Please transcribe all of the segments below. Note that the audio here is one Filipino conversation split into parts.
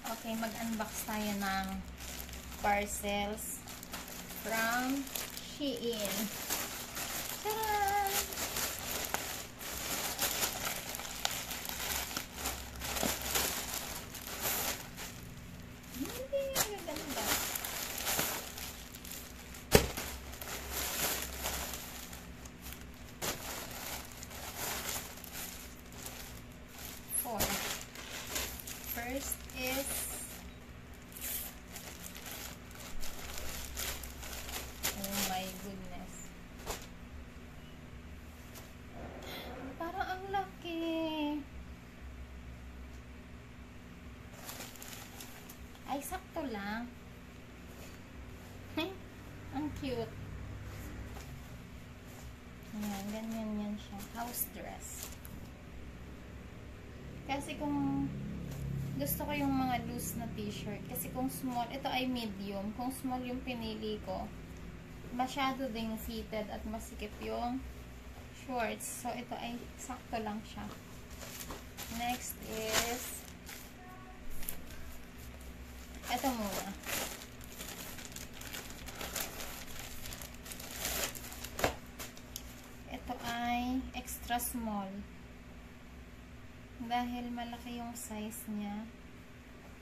Okay, mag-unbox tayo ng parcels from Shein. Tara! Hindi, ganda. Four. First is oh my goodness. Parang ang laki. Ay, sakto lang. Ang cute. Ayan, ganyan yan siya. House dress. Kasi kung gusto ko yung mga loose na t-shirt. Kasi kung small, ito ay medium. Kung small yung pinili ko, masyado ding fitted at masikip yung shorts. So, ito ay sakto lang siya. Next is ito muna. Ito ay extra small. Dahil malaki yung size niya,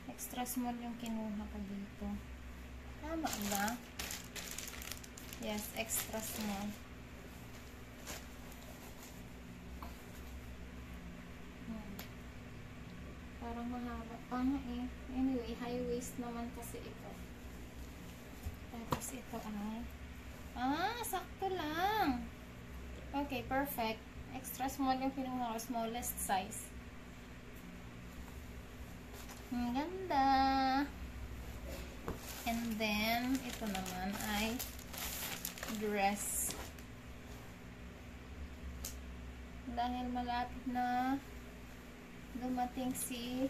extra small yung kinuha ko dito. Tama ba? Yes, extra small. Parang mahaba pa nga eh. Anyway, high waist naman kasi ito. Tapos ito ay sakto lang. Okay, perfect. Extra small yung kinuha ko, smallest size. Ang ganda. And then, ito naman ay dress. Dahil malapit na dumating si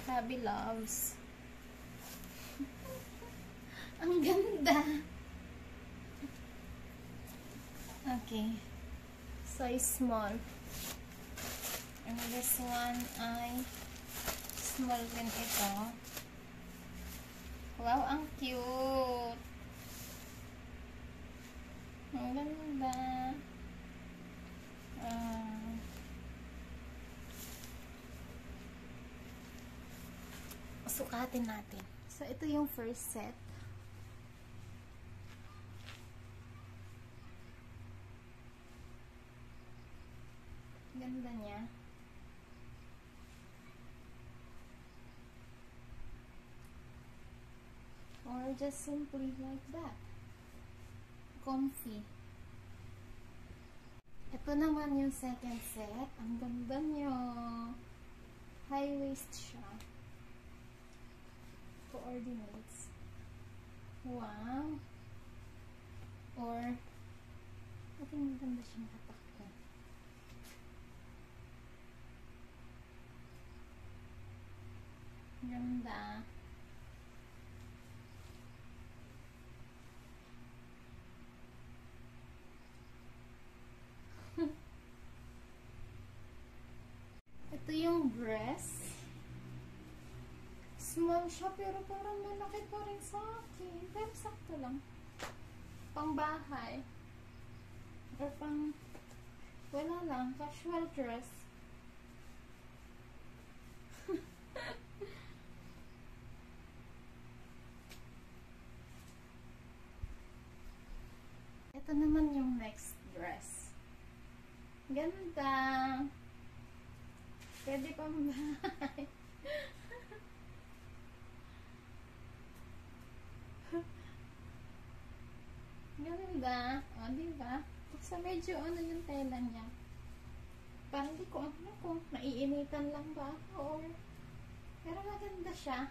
Hubby Loves. Ang ganda. Okay. Size small. And this one ay small din ito. Wow, ang cute. Ang ganda. Sukatin natin. So, ito yung first set. Ganda niya. Or just simply like that. Comfy. Ito naman yung second set. Ang ganda niya. High waist siya. Coordinates. Wow. Or, ito yung ganda siya nakatakbo. Ganda. Ito yung dress. Small siya pero parang malaki pa rin sa akin. Pero sakto lang. Pang bahay. Or pang wala lang. Casual dress. Ito naman yung next dress. Ganda. Pwede pang bahay. Ganda. O, diba? Sa medyo ano yung tela niya. Parang di ko ano kung naiinitan lang ba or pero maganda siya.